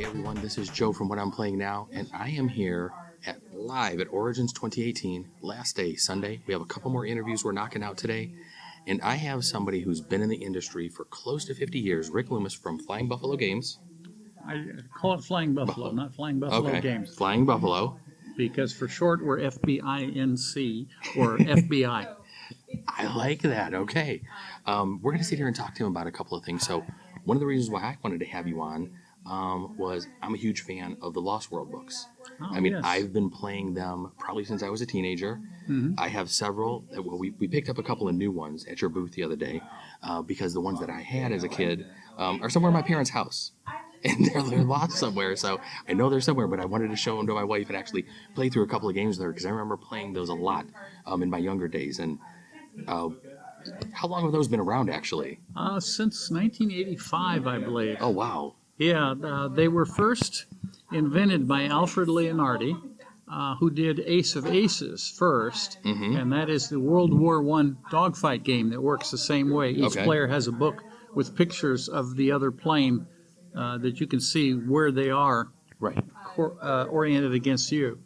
everyone, this is Joe from What I'm Playing Now, and I am here live at Origins 2018, last day, Sunday. We have a couple more interviews we're knocking out today, and I have somebody who's been in the industry for close to 50 years, Rick Loomis from Flying Buffalo Games. I call it Flying Buffalo, not Flying Buffalo Games. Flying Buffalo. Because for short, we're FBINC, or FBI. I like that, okay. We're going to sit here and talk to him about a couple of things. So one of the reasons why I wanted to have you on was I'm a huge fan of the Lost World books. Oh, I mean, yes. I've been playing them probably since I was a teenager. Mm-hmm. I have several. Well, we picked up a couple of new ones at your booth the other day because the ones that I had as a kid are somewhere in my parents' house. And they're lost somewhere, so I know they're somewhere, but I wanted to show them to my wife and actually play through a couple of games there because I remember playing those a lot in my younger days. And how long have those been around, actually? Since 1985, I believe. Oh, wow. Yeah, they were first invented by Alfred Leonardi, who did Ace of Aces first, and that is the World War I dogfight game that works the same way. Each player has a book with pictures of the other plane that you can see where they are oriented against you.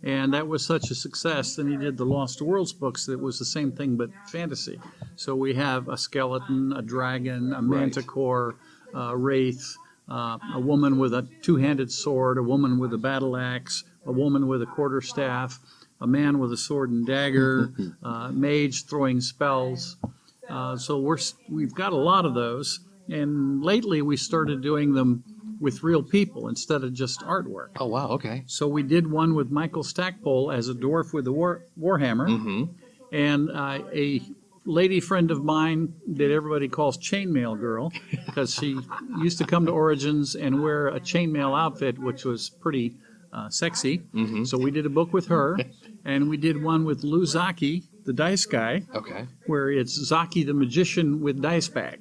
And that was such a success. Then he did the Lost Worlds books that was the same thing but fantasy. So we have a skeleton, a dragon, a manticore, a wraith, a woman with a two-handed sword, a woman with a battle axe, a woman with a quarterstaff, a man with a sword and dagger, mage throwing spells. So we've got a lot of those. And lately we started doing them with real people instead of just artwork. Oh, wow, okay. So we did one with Michael Stackpole as a dwarf with a warhammer, and a lady friend of mine that everybody calls Chainmail Girl, because she used to come to Origins and wear a chainmail outfit, which was pretty sexy. So we did a book with her, and we did one with Lou Zaki, the dice guy, where it's Zaki the magician with dice bag.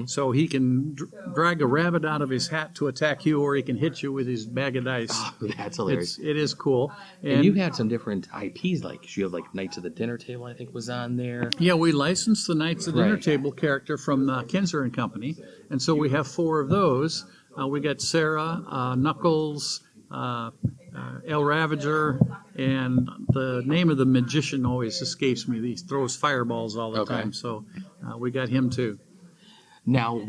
So he can drag a rabbit out of his hat to attack you, or he can hit you with his bag of dice. Oh, that's hilarious. It is cool. And you've had some different IPs, like you have like Knights of the Dinner Table, I think, was on there. Yeah, we licensed the Knights of the Dinner Table character from Kinzer and Company, and so we have 4 of those. We got Sarah, Knuckles, El Ravager, and the name of the magician always escapes me. He throws fireballs all the time, so we got him too. Now,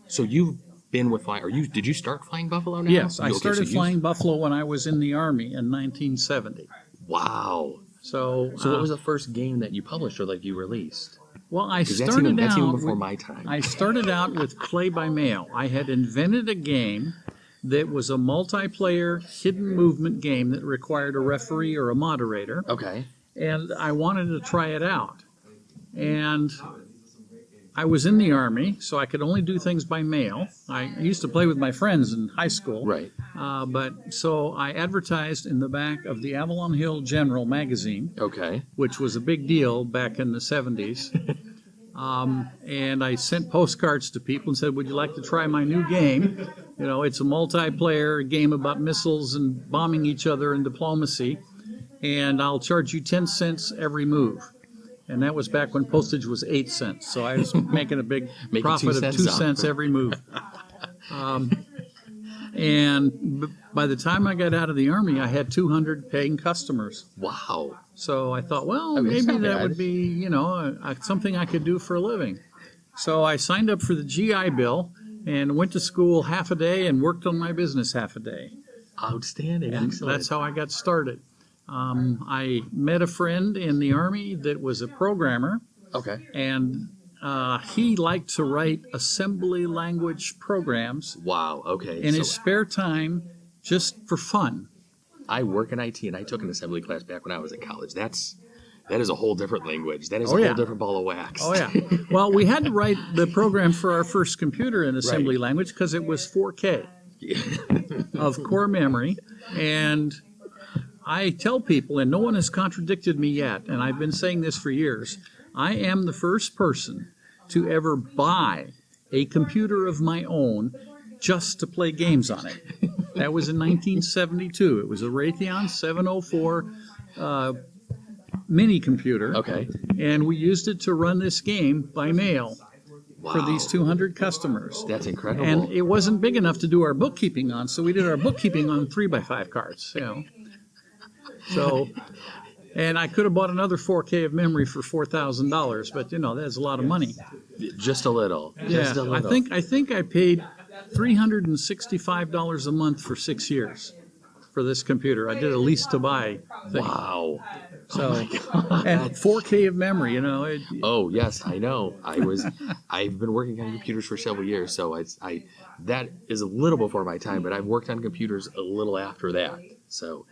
so you've been with Flying, did you start Flying Buffalo now? Yes, I started Flying Buffalo when I was in the Army in 1970. Wow. So what was the first game that you published or like you released? Well, that's even before my time. I started out with Play by Mail. I had invented a game that was a multiplayer hidden movement game that required a referee or a moderator. Okay. And I wanted to try it out. And I was in the Army, so I could only do things by mail. I used to play with my friends in high school. Right. So I advertised in the back of the Avalon Hill General magazine, which was a big deal back in the 70s. And I sent postcards to people and said, would you like to try my new game? You know, it's a multiplayer game about missiles and bombing each other and diplomacy, and I'll charge you 10 cents every move. And that was back when postage was 8 cents, so I was making a big profit of 2 cents every move. And by the time I got out of the Army, I had 200 paying customers. Wow. So I thought, well, maybe that would be, something I could do for a living. So I signed up for the GI Bill and went to school half a day and worked on my business half a day. Outstanding. And excellent. That's how I got started. I met a friend in the Army that was a programmer. Okay. And he liked to write assembly language programs. Wow, okay. In his spare time, just for fun. I work in IT, and I took an assembly class back when I was in college. That is a whole different language. That is a whole different ball of wax. Oh, yeah. Well, we had to write the program for our first computer in assembly language because it was 4K of core memory. And I tell people, and no one has contradicted me yet, and I've been saying this for years, I am the first person to ever buy a computer of my own just to play games on it. That was in 1972. It was a Raytheon 704 mini computer. Okay. And we used it to run this game by mail. for these 200 customers. That's incredible. And it wasn't big enough to do our bookkeeping on, so we did our bookkeeping on 3x5 cards. So, and I could have bought another 4K of memory for $4,000, but that's a lot of money. Just a little. Just a little. I think I paid $365 a month for 6 years for this computer. I did a lease to buy thing. Wow. So, and 4K of memory, Oh yes, I know. I've been working on computers for several years, so I that is a little before my time, but I've worked on computers a little after that. So,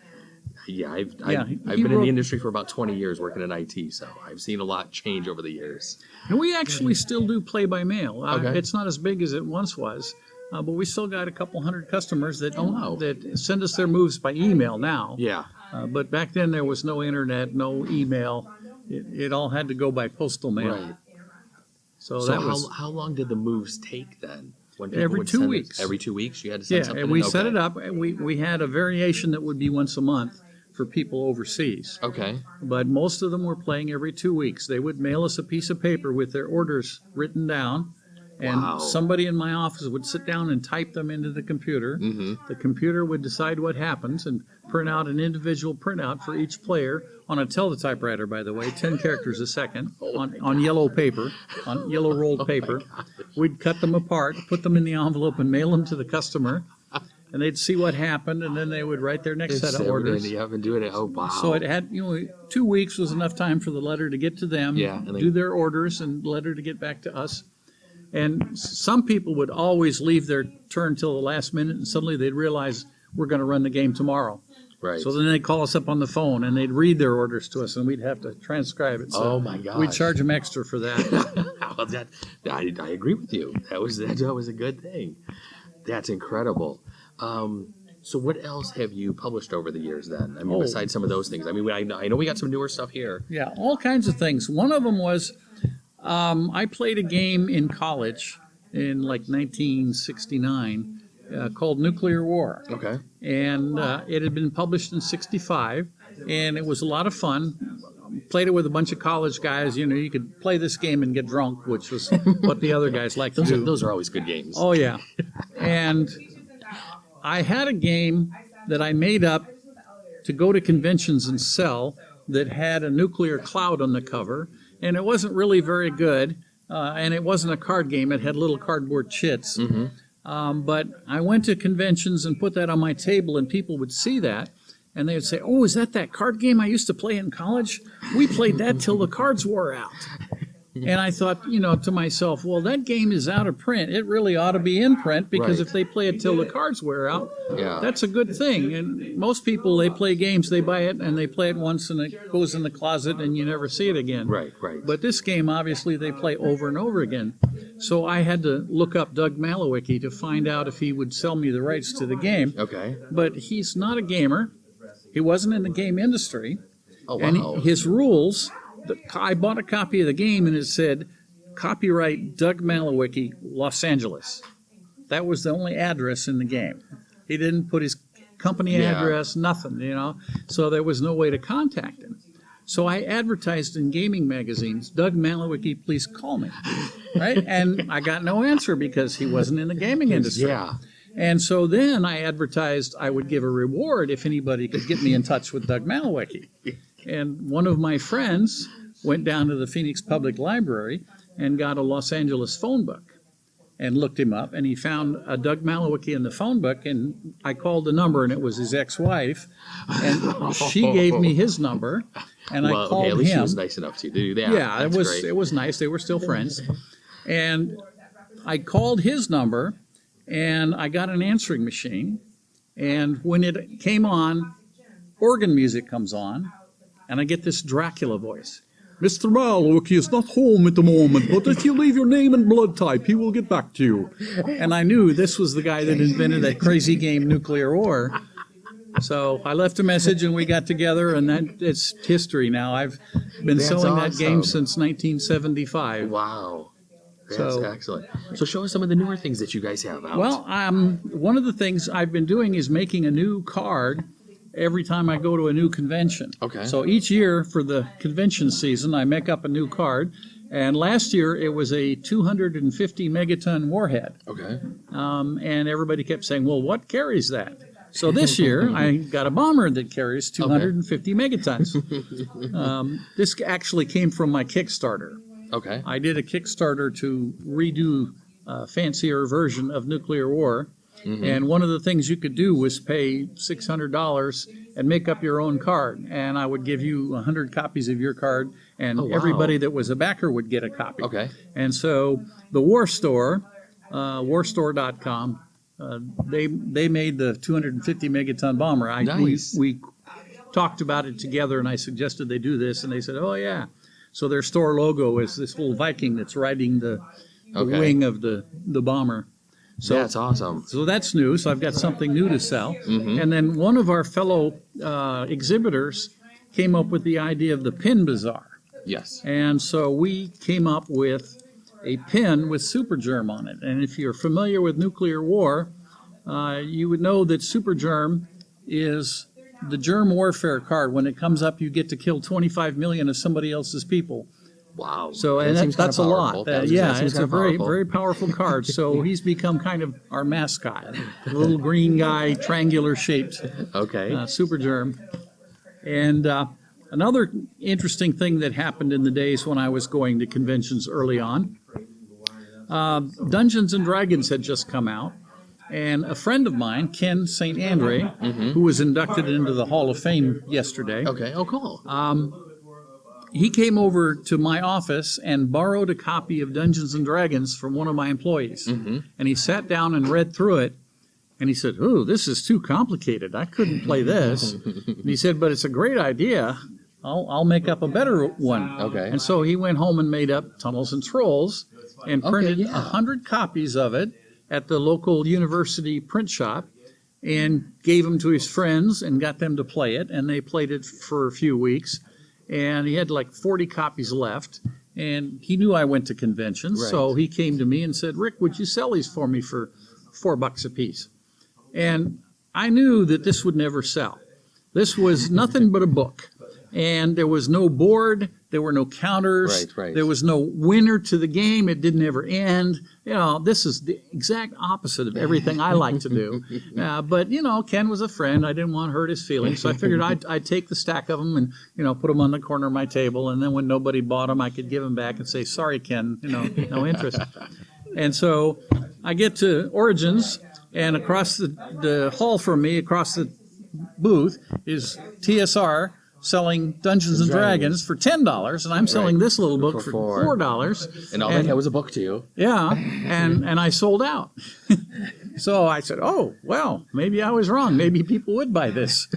yeah, I've been in the industry for about 20 years working in IT, so I've seen a lot change over the years. And we actually still do play by mail. Okay. It's not as big as it once was, but we still got a couple hundred customers that that send us their moves by email now. Yeah. But back then there was no internet, no email. It all had to go by postal mail. Right. So how long did the moves take then? When every 2 weeks. Every 2 weeks you had to send something? Yeah, and we set it up. And we had a variation that would be once a month for people overseas. Okay. But most of them were playing every 2 weeks. They would mail us a piece of paper with their orders written down. And somebody in my office would sit down and type them into the computer. Mm-hmm. The computer would decide what happens and print out an individual printout for each player on a teletypewriter, by the way, 10 characters a second, on yellow paper, on yellow rolled paper. We'd cut them apart, put them in the envelope, and mail them to the customer. And they'd see what happened, and then they would write their next set of orders. You have been doing it. Oh, wow. So it had, 2 weeks was enough time for the letter to get to them, do their orders, and the letter to get back to us. And some people would always leave their turn till the last minute, and suddenly they'd realize we're going to run the game tomorrow. Right. So then they'd call us up on the phone, and they'd read their orders to us, and we'd have to transcribe it. So my gosh. We'd charge them extra for that. Well, I agree with you. That was a good thing. That's incredible. So what else have you published over the years then? I mean, besides some of those things. I mean, I know we got some newer stuff here. Yeah, all kinds of things. One of them was I played a game in college in like 1969 called Nuclear War. Okay. And it had been published in 65, and it was a lot of fun. Played it with a bunch of college guys. You could play this game and get drunk, which was what the other guys liked to do. Those are always good games. Oh, yeah. And I had a game that I made up to go to conventions and sell that had a nuclear cloud on the cover, and it wasn't really very good, and it wasn't a card game. It had little cardboard chits. Mm-hmm. But I went to conventions and put that on my table, and people would see that, and they would say, "Oh, is that card game I used to play in college? We played that till the cards wore out." And I thought, to myself, well, that game is out of print. It really ought to be in print, because if they play it till the cards wear out, that's a good thing. And most people, they play games, they buy it, and they play it once, and it goes in the closet, and you never see it again. Right. But this game, obviously, they play over and over again. So I had to look up Doug Malowicki to find out if he would sell me the rights to the game. Okay. But he's not a gamer. He wasn't in the game industry. Oh, wow. And his rules... I bought a copy of the game, and it said, copyright Doug Malowicki, Los Angeles. That was the only address in the game. He didn't put his company address, nothing, So there was no way to contact him. So I advertised in gaming magazines, Doug Malowicki, please call me. Right? And I got no answer because he wasn't in the gaming industry. Yeah. And so then I advertised I would give a reward if anybody could get me in touch with Doug Malowicki. And one of my friends went down to the Phoenix Public Library and got a Los Angeles phone book and looked him up, and he found a Doug Malowicki in the phone book, and I called the number, and it was his ex-wife, and she gave me his number, and I called him. At least she was nice enough to do that. Yeah, That's great. It was nice. They were still friends. And I called his number, and I got an answering machine, and when it came on, organ music comes on, and I get this Dracula voice. Mr. Malowicki is not home at the moment, but if you leave your name and blood type, he will get back to you. And I knew this was the guy that invented that crazy game Nuclear War. So I left a message, and we got together, and it's history now. I've been selling that game since 1975. Wow. That's excellent. So show us some of the newer things that you guys have out. Well, one of the things I've been doing is making a new card every time I go to a new convention. Okay. So each year for the convention season, I make up a new card, And last year it was a 250 megaton warhead. Okay. And everybody kept saying, well, what carries that? So this year I got a bomber that carries 250 megatons. This actually came from my Kickstarter. Okay. I did a Kickstarter to redo a fancier version of nuclear war. And one of the things you could do was pay $600 and make up your own card. And I would give you 100 copies of your card, and everybody that was a backer would get a copy. Okay. And so the War Store, warstore.com, they made the 250 megaton bomber. Nice. We talked about it together, and I suggested they do this, and they said, oh, yeah. So their store logo is this little Viking that's riding the wing of the bomber. So that's awesome. So that's new. So I've got something new to sell. And then one of our fellow exhibitors came up with the idea of the pin bazaar. Yes. And so we came up with a pin with Supergerm on it. And if you're familiar with nuclear war, you would know that Supergerm is the germ warfare card. When it comes up, you get to kill 25 million of somebody else's people. Wow. So and that's a lot. It's a very, very powerful card. So he's become kind of our mascot. A little green guy, triangular shaped. Okay. Super germ. And another interesting thing that happened in the days when I was going to conventions early on, Dungeons and Dragons had just come out. And a friend of mine, Ken St. Andre, who was inducted into the Hall of Fame yesterday. Okay. Oh, cool. He came over to my office and borrowed a copy of Dungeons and Dragons from one of my employees. And he sat down and read through it. And he said, "Oh, this is too complicated. I couldn't play this." And he said, "But it's a great idea. I'll make up a better one." Okay. And so he went home and made up Tunnels and Trolls and printed 100 copies of it at the local university print shop and gave them to his friends and got them to play it. And they played it for a few weeks. And he had like 40 copies left. And he knew I went to conventions. So he came to me and said, "Rick, would you sell these for me for $4 a piece?" And I knew that this would never sell. This was nothing but a book. And there was no board. There were no counters. There was no winner to the game. It didn't ever end. You know, this is the exact opposite of everything I like to do. But, you know, Ken was a friend. I didn't want to hurt his feelings. So I figured I'd take the stack of them and, you know, put them on the corner of my table. And then when nobody bought them, I could give them back and say, "Sorry, Ken, you know, no interest." And so I get to Origins, and across the hall from me, across the booth, is TSR selling Dungeons and Dragons for $10, and I'm selling this little book for $4. And all that was a book to you. Yeah, and I sold out. So I said, "Oh, well, maybe I was wrong. Maybe people would buy this."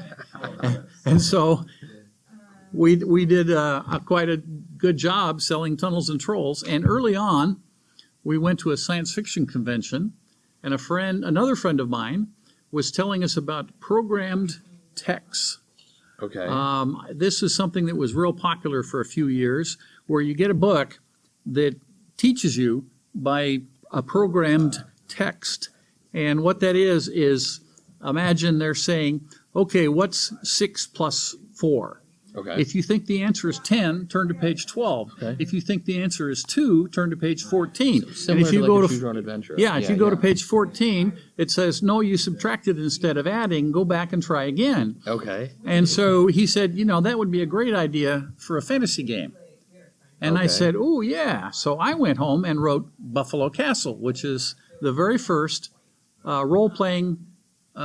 And so we did quite a good job selling Tunnels and Trolls. And early on, we went to a science fiction convention, and another friend of mine was telling us about programmed texts. Okay. This is something that was real popular for a few years, where you get a book that teaches you by a programmed text. And what that is imagine they're saying, "Okay, what's 6 plus 4? Okay. If you think the answer is 10, turn to page 12. Okay. If you think the answer is 2, turn to page 14. So similar and if you to go like a to choose-your-own adventure. if you go to page 14, it says, "No, you subtracted instead of adding. Go back and try again." Okay. And so he said, "You know, that would be a great idea for a fantasy game." And I said, "Oh, yeah." So I went home and wrote Buffalo Castle, which is the very first role-playing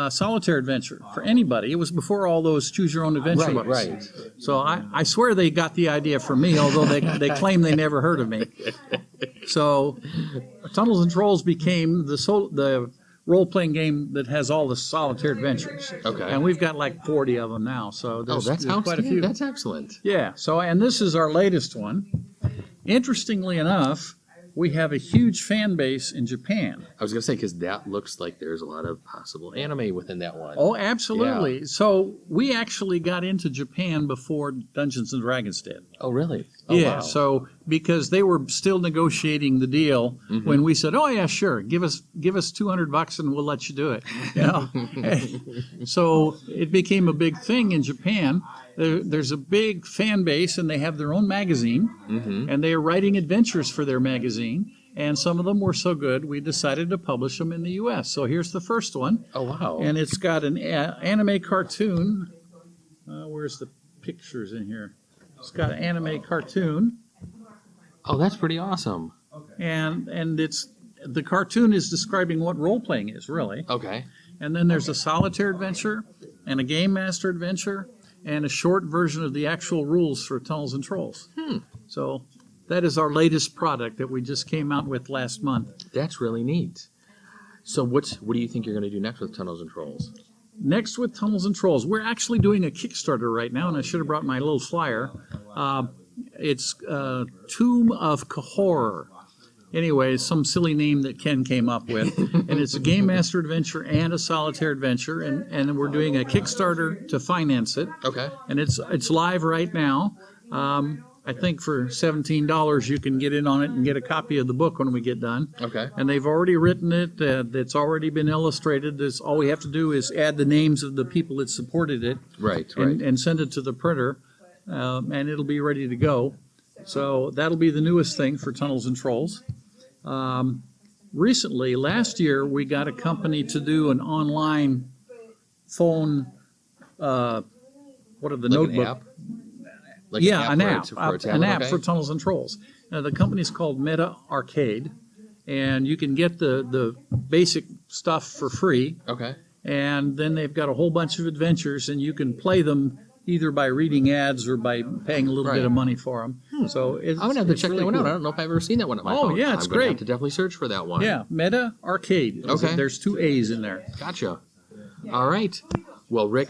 solitaire adventure for anybody. It was before all those choose-your-own adventure books. Right. So I swear they got the idea from me, although they claim they never heard of me. So Tunnels and Trolls became the role-playing game that has all the solitaire adventures. Okay. And we've got like 40 of them now, so there's quite a few. That's excellent. Yeah, so, and this is our latest one. Interestingly enough, we have a huge fan base in Japan. I was going to say, because that looks like there's a lot of possible anime within that one. Oh, absolutely. Yeah. So we actually got into Japan before Dungeons and Dragons did. Oh, really? Oh, Yeah, wow. so because they were still negotiating the deal when we said, "Oh yeah, sure, give us $200 and we'll let you do it." You know, so it became a big thing in Japan. There's a big fan base, and they have their own magazine, and they are writing adventures for their magazine. And some of them were so good, we decided to publish them in the U.S. So here's the first one. Oh, wow. And it's got an anime cartoon. Where's the pictures in here? It's got an anime cartoon, Oh, that's pretty awesome. and the cartoon is describing what role playing is really. Okay. And then there's a solitaire adventure, and a game master adventure, and a short version of the actual rules for Tunnels and Trolls. So that is our latest product that we just came out with last month. That's really neat. So what do you think you're going to do next with Tunnels and Trolls? Next with Tunnels and Trolls, we're actually doing a Kickstarter right now, and I should have brought my little flyer. It's Tomb of Kahor. Anyway, some silly name that Ken came up with. And it's a Game Master adventure and a solitaire adventure, and we're doing a Kickstarter to finance it. Okay. And it's live right now. I think for $17 you can get in on it and get a copy of the book when we get done. Okay. And they've already written it. It's already been illustrated. All we have to do is add the names of the people that supported it. Right. And send it to the printer, and it'll be ready to go. So that'll be the newest thing for Tunnels and Trolls. Recently, last year, we got a company to do an online phone, what are the Like notebook? an app? Like Yeah, an app. for a tablet, An app okay? for Tunnels and Trolls. The company's called Meta Arcade, and you can get the basic stuff for free. Okay. And then they've got a whole bunch of adventures, and you can play them either by reading ads or by paying a little bit of money for them. So it's, I'm going to have to check really that one out. cool. I don't know if I've ever seen that one on my Oh, phone. yeah, it's I'm gonna great. have to definitely search for that one. Yeah, Meta Arcade. Okay. There's 2 A's in there. Gotcha. All right. Well, Rick,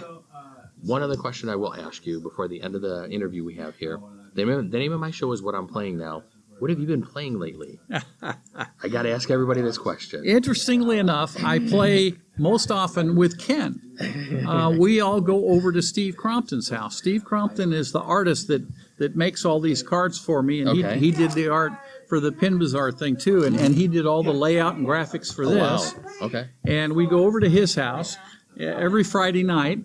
one other question I will ask you before the end of the interview we have here. The name of my show is What I'm Playing Now. What have you been playing lately? I got to ask everybody this question. Interestingly enough, I play most often with Ken. We all go over to Steve Crompton's house. Steve Crompton is the artist that makes all these cards for me, and Okay. he did the art for the Pin Bazaar thing too, and he did all the layout and graphics for Oh, this. wow. Okay. And we go over to his house every Friday night,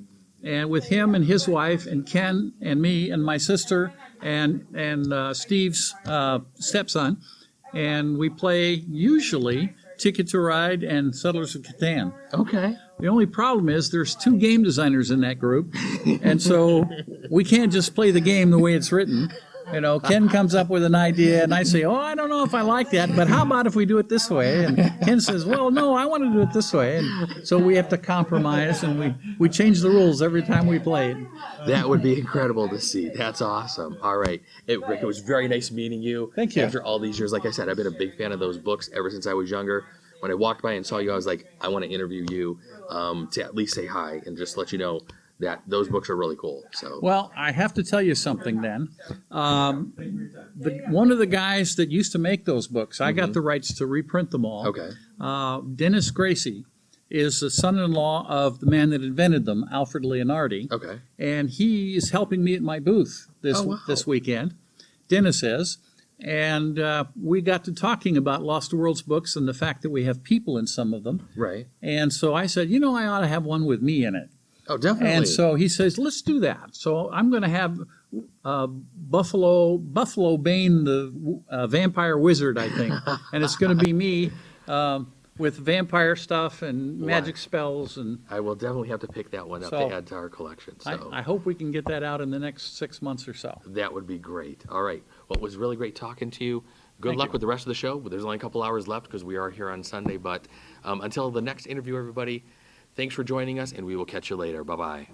and with him and his wife and Ken and me and my sister and Steve's stepson, and we play usually Ticket to Ride and Settlers of Catan. Okay. The only problem is there's 2 game designers in that group, and so we can't just play the game the way it's written. You know, Ken comes up with an idea, and I say, "Oh, I don't know if I like that, but how about if we do it this way?" And Ken says, "Well, no, I want to do it this way." And so we have to compromise, and we change the rules every time we play. That would be incredible to see. That's awesome. All right. Rick, it was very nice meeting you. Thank you. After all these years, like I said, I've been a big fan of those books ever since I was younger. When I walked by and saw you, I was like, I want to interview you to at least say hi and just let you know that those books are really cool. So Well, I have to tell you something then. One of the guys that used to make those books, I got the rights to reprint them all. Okay. Dennis Gracie is the son-in-law of the man that invented them, Alfred Leonardi. Okay. And he is helping me at my booth this weekend. Dennis is. And we got to talking about Lost Worlds books and the fact that we have people in some of them. Right. And so I said, you know, I ought to have one with me in it. Oh, definitely. And so he says, let's do that. So I'm going to have Buffalo Bane, the vampire wizard, I think. And it's going to be me with vampire stuff and magic spells. And I will definitely have to pick that one up So, to add to our collection. So I hope we can get that out in the next 6 months or so. that would be great. All right. Well, it was really great talking to you. Good Thank luck you. with the rest of the show. There's only a couple hours left because we are here on Sunday. But until the next interview, everybody, thanks for joining us, and we will catch you later. Bye-bye.